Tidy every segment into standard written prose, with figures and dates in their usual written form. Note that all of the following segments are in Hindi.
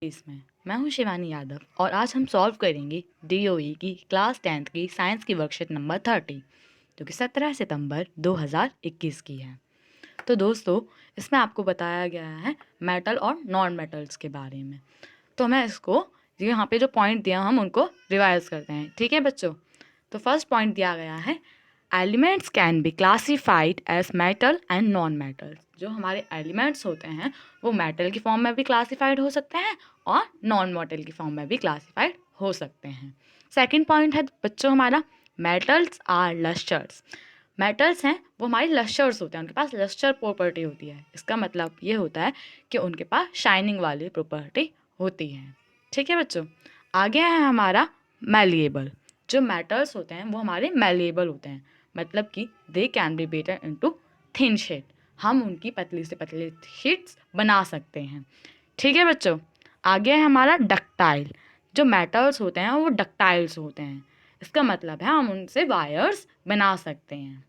इसमें मैं हूं शिवानी यादव और आज हम सॉल्व करेंगे डीओई की क्लास 10th की साइंस की वर्कशीट नंबर 30 जो कि 17 सितंबर 2021 की है। तो दोस्तों, इसमें आपको बताया गया है मेटल और नॉन मेटल्स के बारे में। तो मैं इसको यहाँ पे जो पॉइंट दिया हम उनको रिवाइज करते हैं, ठीक है बच्चों। तो फर्स्ट पॉइंट दिया गया है elements can be classified as metal and non metal. जो हमारे एलिमेंट्स होते हैं वो मेटल की फॉर्म में भी क्लासिफाइड हो सकते हैं और नॉन मेटल की फॉर्म में भी क्लासिफाइड हो सकते हैं। सेकंड पॉइंट है बच्चों हमारा मेटल्स आर लस्टर्स। मेटल्स हैं वो हमारे लस्टर्स होते हैं, उनके पास लस्टर प्रॉपर्टी होती है। इसका मतलब ये होता है कि उनके पास शाइनिंग वाली प्रॉपर्टी होती है, ठीक है बच्चों। आगे है हमारा मैलिएबल। जो मेटल्स होते हैं वो हमारे मैलिएबल होते हैं, मतलब कि they can be better into thin sheet. हम उनकी पतली से पतली शीट्स बना सकते हैं, ठीक है बच्चों। आगे है हमारा डक्टाइल। जो मेटल्स होते हैं वो डक्टाइल्स होते हैं, इसका मतलब है हम उनसे वायर्स बना सकते हैं।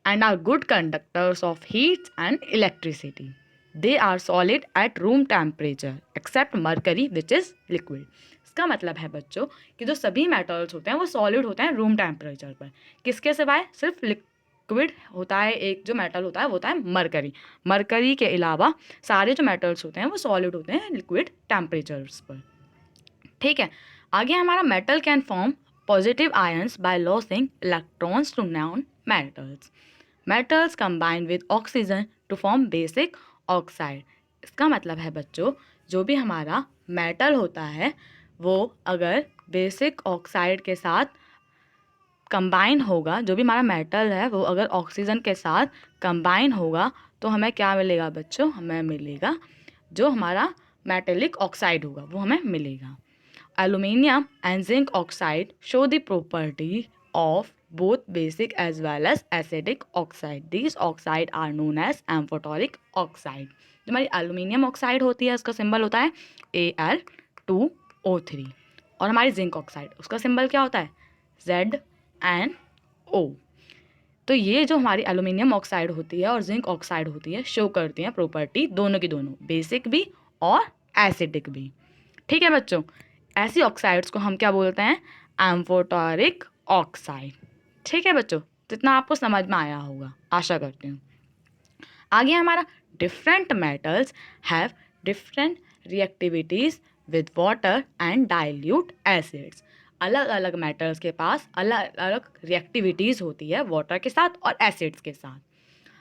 And are good conductors of heat and electricity. They are solid at room temperature except mercury which is liquid. इसका मतलब है बच्चों कि जो सभी मेटल्स होते हैं वो सॉलिड होते हैं रूम टेम्परेचर पर। किसके सिवाय? सिर्फ लिक्विड होता है, एक जो मेटल होता है वो होता है मरकरी। मरकरी के अलावा सारे जो मेटल्स होते हैं वो सॉलिड होते हैं लिक्विड टेम्परेचर्स पर, ठीक है। आगे हमारा metal can form positive ions by losing electrons to non metals. Metals combine with oxygen to form basic oxide. इसका मतलब है बच्चों जो भी हमारा मेटल होता है वो अगर बेसिक ऑक्साइड के साथ कंबाइन होगा, जो भी हमारा मेटल है वो अगर ऑक्सीजन के साथ कंबाइन होगा तो हमें क्या मिलेगा बच्चों? हमें मिलेगा जो हमारा मेटेलिक ऑक्साइड होगा वो हमें मिलेगा। Aluminium and zinc oxide show the property of both basic as well as acidic oxide. These oxide are known as amphoteric oxide. जो हमारी एल्यूमिनियम ऑक्साइड होती है उसका सिंबल होता है Al2O3 और हमारी जिंक ऑक्साइड उसका सिंबल क्या होता है? ZnO। तो ये जो हमारी एल्यूमिनियम ऑक्साइड होती है और जिंक ऑक्साइड होती है शो करती हैं प्रॉपर्टी दोनों की दोनों, बेसिक भी और एसिडिक भी, ठीक है बच्चों। ऐसी ऑक्साइड्स को हम क्या बोलते हैं? एम्फोटेरिक ऑक्साइड, ठीक है बच्चों। तो इतना आपको समझ में आया होगा, आशा करती हूँ। आगे हमारा different metals have different reactivities with water and dilute acids. अलग अलग मेटल्स के पास अलग अलग रिएक्टिविटीज़ होती है वाटर के साथ और एसिड्स के साथ।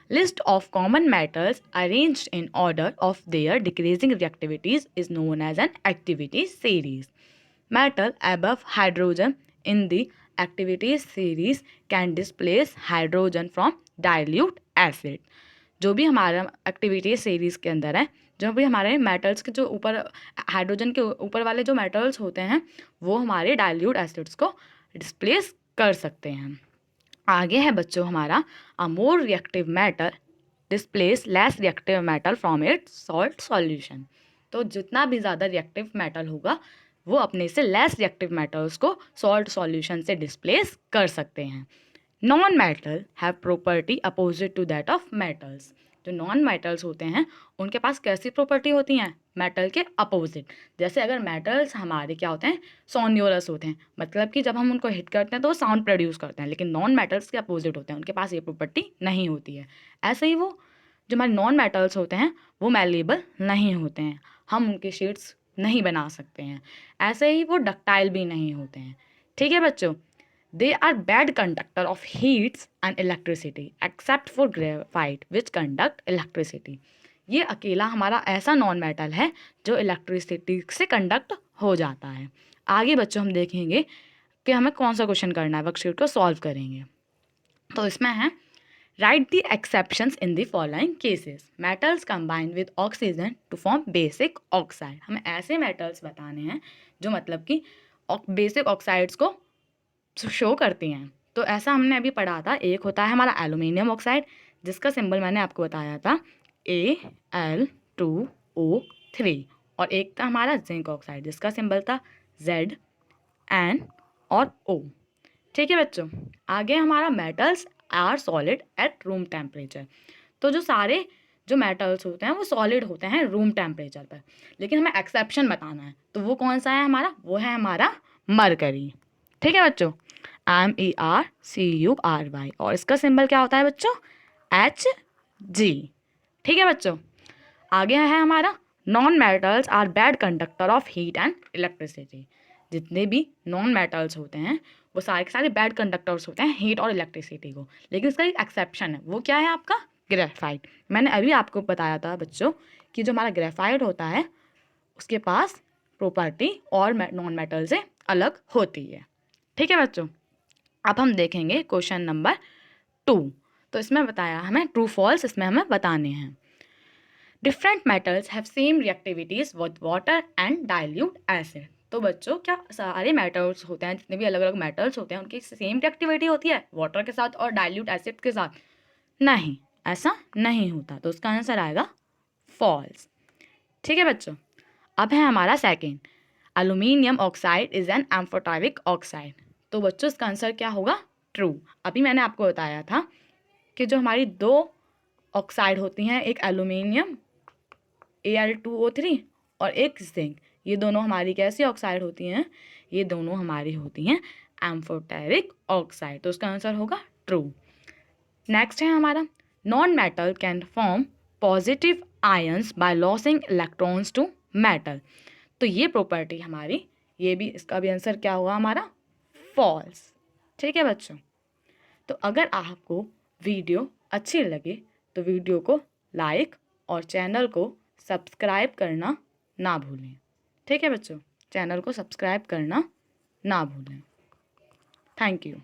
List of common metals arranged in order of their decreasing reactivities is known as an activity series. Metal above hydrogen in the activity series can displace hydrogen from dilute acid. जो भी हमारा एक्टिविटी सीरीज के अंदर है, जो भी हमारे मेटल्स के जो ऊपर हाइड्रोजन के ऊपर वाले जो मेटल्स होते हैं वो हमारे डाइल्यूट एसिड्स को डिस्प्लेस कर सकते हैं। आगे है बच्चों हमारा a more reactive metal displace less reactive metal from its salt solution. तो जितना भी ज़्यादा रिएक्टिव मेटल होगा वो अपने से लेस रिएक्टिव मेटल्स को सॉल्ट सॉल्यूशन से डिस्प्लेस कर सकते हैं। Non metal have property opposite to that of metals. जो नॉन मेटल्स होते हैं उनके पास कैसी प्रॉपर्टी होती हैं? मेटल के अपोजिट। जैसे अगर मेटल्स हमारे क्या होते हैं? सोन्योरस होते हैं, मतलब कि जब हम उनको हिट करते हैं तो वो साउंड प्रोड्यूस करते हैं, लेकिन नॉन मेटल्स के अपोजिट होते हैं, उनके पास ये प्रॉपर्टी नहीं होती है। ऐसे ही वो जो हमारे नॉन मेटल्स होते हैं वो मैलेबल नहीं होते हैं, हम उनके शीट्स नहीं बना सकते हैं। ऐसे ही वो डक्टाइल भी नहीं होते हैं, ठीक है बच्चों। They are bad conductor of heats and electricity except for graphite which conduct electricity. ये अकेला हमारा ऐसा नॉन मेटल है जो इलेक्ट्रिसिटी से कंडक्ट हो जाता है। आगे बच्चों हम देखेंगे कि हमें कौन सा क्वेश्चन करना है, वर्कशीट को सॉल्व करेंगे। तो इसमें है write the exceptions in the following cases. Metals combine with oxygen to form basic oxide. हमें ऐसे मेटल्स बताने हैं जो मतलब कि बेसिक ऑक्साइड्स को शो करती हैं। तो ऐसा हमने अभी पढ़ा था, एक होता है हमारा एल्यूमिनियम ऑक्साइड जिसका सिंबल मैंने आपको बताया था Al2O3, और एक था हमारा जिंक ऑक्साइड जिसका सिंबल था ZnO, ठीक है बच्चों। आगे हमारा metals are solid at room temperature. तो जो सारे जो मेटल्स होते हैं वो सॉलिड होते हैं रूम टेम्परेचर पर, लेकिन हमें एक्सेप्शन बताना है, तो वो कौन सा है हमारा, वो है हमारा मरकरी। ठीक है बच्चों, MERCURY, और इसका सिंबल क्या होता है बच्चों, Hg। ठीक है बच्चों, आगे है हमारा non metals are bad conductor of heat and electricity. जितने भी नॉन मेटल्स होते हैं वो सारे के सारे बैड कंडक्टर्स होते हैं हीट और इलेक्ट्रिसिटी को, लेकिन इसका एक एक्सेप्शन है, वो क्या है आपका, ग्रेफाइट। मैंने अभी आपको बताया था बच्चों कि जो हमारा ग्रेफाइट होता है उसके पास प्रॉपर्टी और नॉन मेटल से अलग होती है। ठीक है बच्चों, अब हम देखेंगे क्वेश्चन नंबर 2। तो इसमें बताया हमें ट्रू फॉल्स, इसमें हमें बताने हैं। Different metals have same reactivities with water and dilute acid. तो बच्चों क्या सारे मेटल्स होते हैं, जितने भी अलग अलग मेटल्स होते हैं उनकी सेम रिएक्टिविटी होती है वाटर के साथ और डाइल्यूट एसिड के साथ? नहीं, ऐसा नहीं होता, तो उसका आंसर आएगा फॉल्स। ठीक है बच्चों, अब है हमारा second, aluminium oxide is an amphoteric oxide. तो बच्चों इसका आंसर क्या होगा, ट्रू। अभी मैंने आपको बताया था कि जो हमारी दो ऑक्साइड होती हैं, एक एल्यूमिनियम Al2O3 और एक जिंक, ये दोनों हमारी कैसी ऑक्साइड होती हैं, ये दोनों हमारी होती हैं एम्फोटेरिक ऑक्साइड, तो उसका आंसर होगा ट्रू। नेक्स्ट है हमारा, non metal can form positive ions by losing electrons to metal. तो ये प्रॉपर्टी हमारी, ये भी, इसका भी आंसर क्या होगा हमारा, फॉल्स। ठीक है बच्चों, तो अगर आपको वीडियो अच्छी लगे तो वीडियो को लाइक और चैनल को सब्सक्राइब करना ना भूलें। ठीक है बच्चों, चैनल को सब्सक्राइब करना ना भूलें। Thank you.